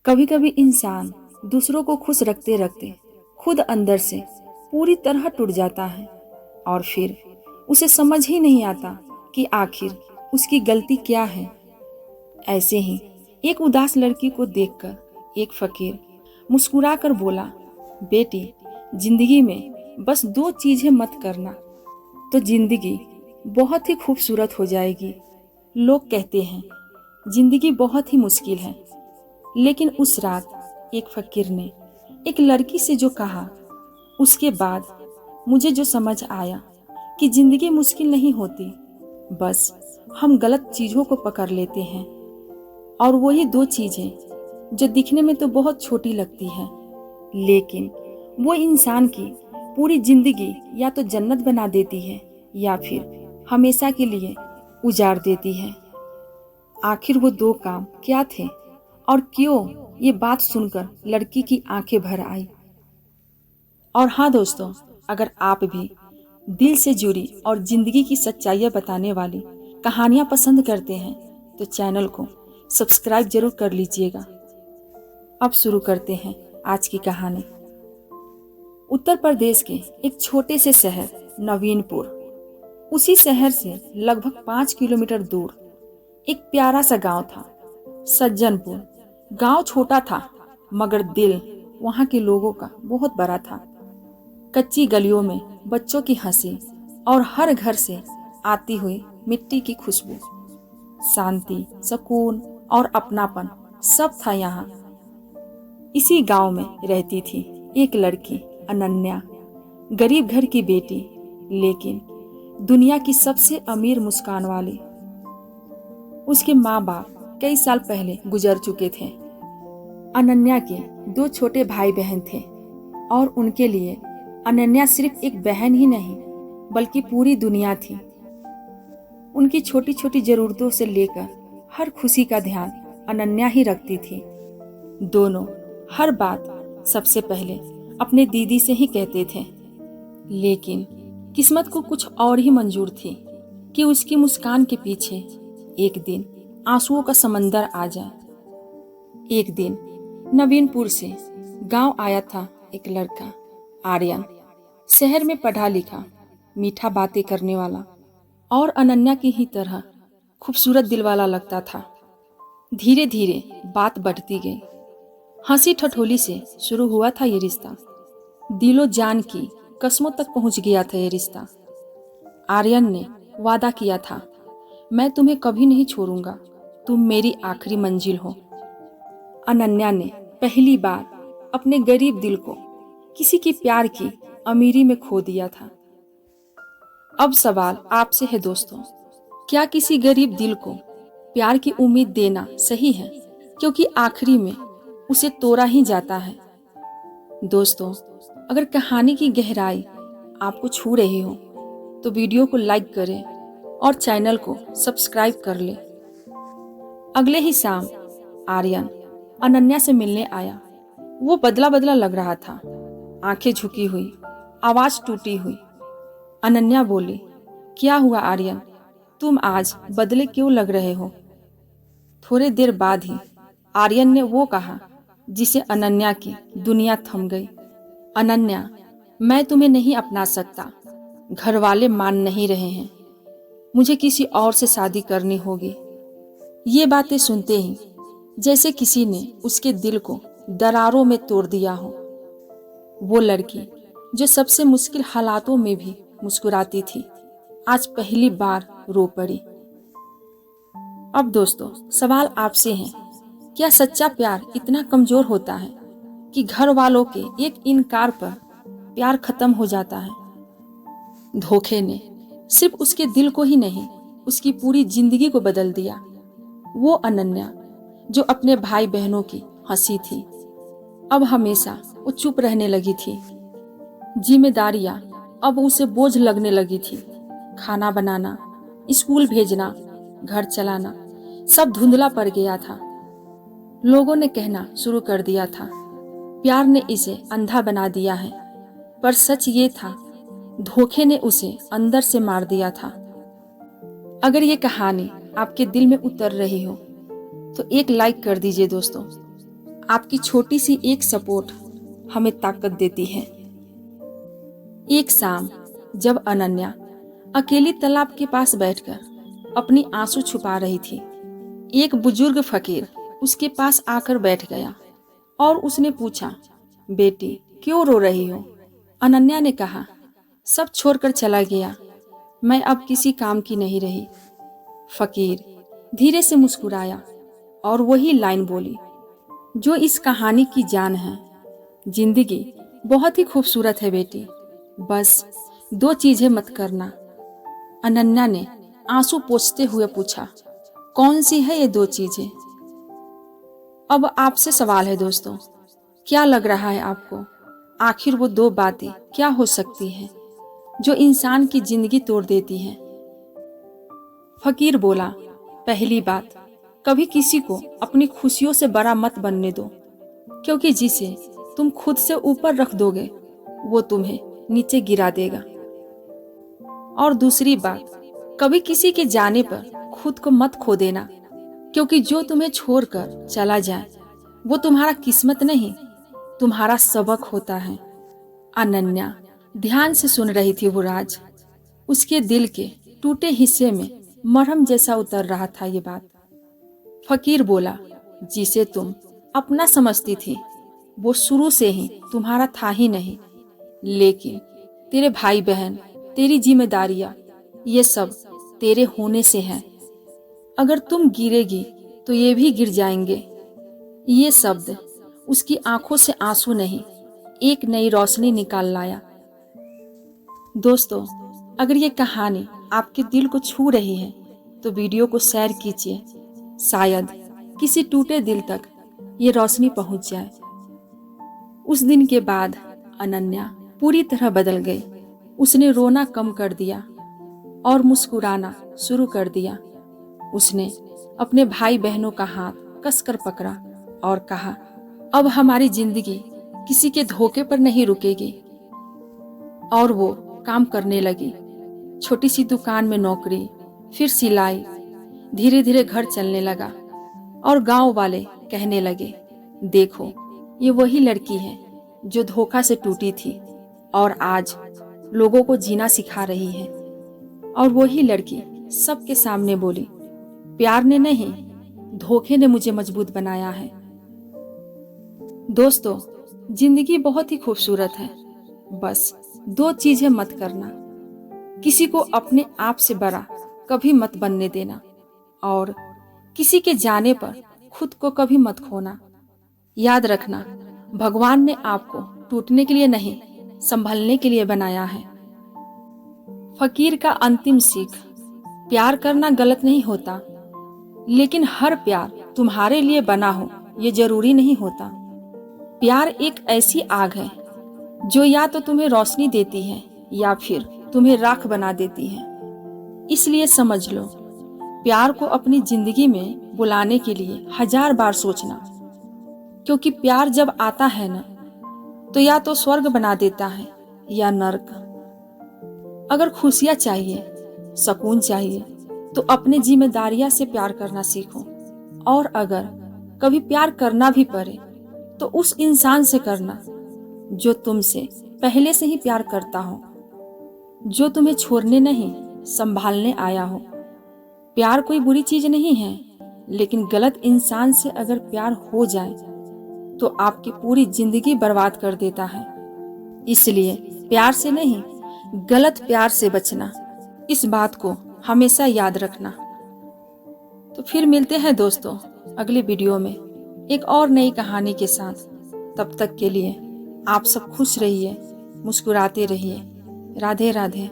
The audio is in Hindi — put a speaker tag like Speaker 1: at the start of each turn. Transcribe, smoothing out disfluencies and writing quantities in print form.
Speaker 1: कभी कभी इंसान दूसरों को खुश रखते रखते खुद अंदर से पूरी तरह टूट जाता है और फिर उसे समझ ही नहीं आता कि आखिर उसकी गलती क्या है। ऐसे ही एक उदास लड़की को देखकर एक फकीर मुस्कुराकर बोला, बेटी, जिंदगी में बस दो चीजें मत करना तो जिंदगी बहुत ही खूबसूरत हो जाएगी। लोग कहते हैं जिंदगी बहुत ही मुश्किल है, लेकिन उस रात एक फकीर ने एक लड़की से जो कहा, उसके बाद मुझे जो समझ आया कि जिंदगी मुश्किल नहीं होती, बस हम गलत चीज़ों को पकड़ लेते हैं। और वही दो चीज़ें जो दिखने में तो बहुत छोटी लगती हैं, लेकिन वो इंसान की पूरी जिंदगी या तो जन्नत बना देती है या फिर हमेशा के लिए उजाड़ देती है। आखिर वो दो काम क्या थे और क्यों? ये बात सुनकर लड़की की आंखें भर आई। और हाँ दोस्तों, अगर आप भी दिल से जुड़ी और जिंदगी की सच्चाइयाँ बताने वाली कहानियाँ पसंद करते हैं तो चैनल को सब्सक्राइब जरूर कर लीजिएगा। अब शुरू करते हैं आज की कहानी। उत्तर प्रदेश के एक छोटे से शहर नवीनपुर, उसी शहर से लगभग 5 किलोमीटर दूर एक प्यारा सा गांव था, सज्जनपुर। गांव छोटा था मगर दिल वहां के लोगों का बहुत बड़ा था। कच्ची गलियों में बच्चों की हंसी और हर घर से आती हुई मिट्टी की खुशबू, शांति, सुकून और अपनापन सब था यहाँ। इसी गांव में रहती थी एक लड़की, अनन्या, गरीब घर की बेटी, लेकिन दुनिया की सबसे अमीर मुस्कान वाली। उसके माँ बाप कई साल पहले गुजर चुके थे। अनन्या के 2 छोटे भाई बहन थे और उनके लिए अनन्या सिर्फ एक बहन ही नहीं बल्कि पूरी दुनिया थी। उनकी छोटी छोटी जरूरतों से लेकर हर खुशी का ध्यान अनन्या ही रखती थी। दोनों हर बात सबसे पहले अपने दीदी से ही कहते थे, लेकिन किस्मत को कुछ और ही मंजूर थी कि उसकी मुस्कान के पीछे एक दिन आंसुओं का समंदर आ जाए। एक दिन नवीनपुर से गांव आया था एक लड़का, आर्यन। शहर में पढ़ा लिखा, मीठा बातें करने वाला और अनन्या की ही तरह खूबसूरत दिल वाला लगता था। धीरे धीरे बात बढ़ती गई। हंसी ठठोली से शुरू हुआ था ये रिश्ता। दिलो जान की कस्मों तक पहुंच गया था ये रिश्ता। आर्यन ने वादा किया था, मैं तुम्हें कभी नहीं छोड़ूंगा, तुम मेरी आखिरी मंजिल हो। अनन्या ने पहली बार अपने गरीब दिल को किसी के प्यार की अमीरी में खो दिया था। अब सवाल आपसे है दोस्तों, क्या किसी गरीब दिल को प्यार की उम्मीद देना सही है, क्योंकि आखिरी में उसे तोड़ा ही जाता है? दोस्तों, अगर कहानी की गहराई आपको छू रही हो तो वीडियो को लाइक करें और चैनल को सब्सक्राइब कर लें। अगले ही शाम आर्यन अनन्या से मिलने आया। वो बदला बदला लग रहा था, आंखें झुकी हुई, आवाज टूटी हुई। अनन्या बोली, क्या हुआ आर्यन, तुम आज बदले क्यों लग रहे हो? थोड़ी देर बाद ही आर्यन ने वो कहा जिसे अनन्या की दुनिया थम गई। अनन्या, मैं तुम्हें नहीं अपना सकता, घर वाले मान नहीं रहे हैं, मुझे किसी और से शादी करनी होगी। ये बातें सुनते ही जैसे किसी ने उसके दिल को दरारों में तोड़ दिया हो। वो लड़की जो सबसे मुश्किल हालातों में भी मुस्कुराती थी, आज पहली बार रो पड़ी। अब दोस्तों, सवाल आपसे है, क्या सच्चा प्यार इतना कमजोर होता है कि घर वालों के एक इनकार पर प्यार खत्म हो जाता है? धोखे ने सिर्फ उसके दिल को ही नहीं, उसकी पूरी जिंदगी को बदल दिया। वो अनन्या जो अपने भाई बहनों की हंसी थी, अब हमेशा वो चुप रहने लगी थी। जिम्मेदारियां अब उसे बोझ लगने लगी थी। खाना बनाना, स्कूल भेजना, घर चलाना, सब धुंधला पड़ गया था। लोगों ने कहना शुरू कर दिया था, प्यार ने इसे अंधा बना दिया है, पर सच ये था, धोखे ने उसे अंदर से मार दिया था। अगर ये कहानी आपके दिल में उतर रही हो तो एक लाइक कर दीजिए दोस्तों। आपकी छोटी सी एक सपोर्ट हमें ताकत देती है। एक शाम जब अनन्या अकेली तालाब के पास बैठकर अपनी आंसू छुपा रही थी, एक बुजुर्ग फकीर उसके पास आकर बैठ गया और उसने पूछा, बेटी क्यों रो रही हो? अनन्या ने कहा, सब छोड़कर चला गया, मैं अब किसी काम की नहीं रही। फकीर धीरे से मुस्कुराया और वही लाइन बोली जो इस कहानी की जान है, जिंदगी बहुत ही खूबसूरत है बेटी, बस 2 चीजें मत करना। अनन्या ने आंसू पोंछते हुए पूछा, कौन सी है ये 2 चीजें? अब आपसे सवाल है दोस्तों, क्या लग रहा है आपको, आखिर वो 2 बातें क्या हो सकती हैं जो इंसान की जिंदगी तोड़ देती हैं? फकीर बोला, पहली बात, कभी किसी को अपनी खुशियों से बड़ा मत बनने दो, क्योंकि जिसे तुम खुद से ऊपर रख दोगे वो तुम्हें नीचे गिरा देगा। और दूसरी बात, कभी किसी के जाने पर खुद को मत खो देना, क्योंकि जो तुम्हें छोड़कर चला जाए वो तुम्हारा किस्मत नहीं, तुम्हारा सबक होता है। अनन्या ध्यान से सुन रही थी वो राज, उसके दिल के टूटे हिस्से में मरहम जैसा उतर रहा था ये बात। फकीर बोला, जिसे तुम अपना समझती थी वो शुरू से ही तुम्हारा था ही नहीं, लेकिन तेरे भाई बहन, तेरी जिम्मेदारियां, ये सब तेरे होने से हैं। अगर तुम गिरेगी तो ये भी गिर जाएंगे। ये शब्द उसकी आंखों से आंसू नहीं, एक नई रोशनी निकाल लाया। दोस्तों, अगर ये कहानी आपके दिल को छू रही है तो वीडियो को शेयर कीजिए, शायद किसी टूटे दिल तक ये रोशनी पहुंच जाए। उस दिन के बाद अनन्या पूरी तरह बदल गई। उसने रोना कम कर दिया और मुस्कुराना शुरू कर दिया। उसने अपने भाई बहनों का हाथ कसकर पकड़ा और कहा, अब हमारी जिंदगी किसी के धोखे पर नहीं रुकेगी। और वो काम करने लगी। छोटी सी दुकान में नौकरी, फिर सिलाई, धीरे धीरे घर चलने लगा और गांव वाले कहने लगे, देखो ये वही लड़की है जो धोखा से टूटी थी और आज लोगों को जीना सिखा रही है। और वही लड़की सबके सामने बोली, प्यार ने नहीं, धोखे ने मुझे मजबूत बनाया है। दोस्तों, जिंदगी बहुत ही खूबसूरत है, बस 2 चीजें मत करना, किसी को अपने आप से बड़ा कभी मत बनने देना और किसी के जाने पर खुद को कभी मत खोना। याद रखना, भगवान ने आपको टूटने के लिए नहीं, संभलने के लिए बनाया है। फकीर का अंतिम सीख, प्यार करना गलत नहीं होता, लेकिन हर प्यार तुम्हारे लिए बना हो ये जरूरी नहीं होता। प्यार एक ऐसी आग है जो या तो तुम्हें रोशनी देती है या फिर तुम्हें राख बना देती है। इसलिए समझ लो, प्यार को अपनी जिंदगी में बुलाने के लिए 1000 बार सोचना, क्योंकि प्यार जब आता है ना, तो या तो स्वर्ग बना देता है या नर्क। अगर खुशियां चाहिए, सुकून चाहिए, तो अपने जिम्मेदारियां से प्यार करना सीखो। और अगर कभी प्यार करना भी पड़े तो उस इंसान से करना जो तुमसे पहले से ही प्यार करता हो, जो तुम्हें छोड़ने नहीं, संभालने आया हो। प्यार कोई बुरी चीज नहीं है, लेकिन गलत इंसान से अगर प्यार हो जाए तो आपकी पूरी जिंदगी बर्बाद कर देता है। इसलिए प्यार से नहीं, गलत प्यार से बचना, इस बात को हमेशा याद रखना। तो फिर मिलते हैं दोस्तों अगली वीडियो में एक और नई कहानी के साथ। तब तक के लिए आप सब खुश रहिए, मुस्कुराते रहिए। राधे राधे।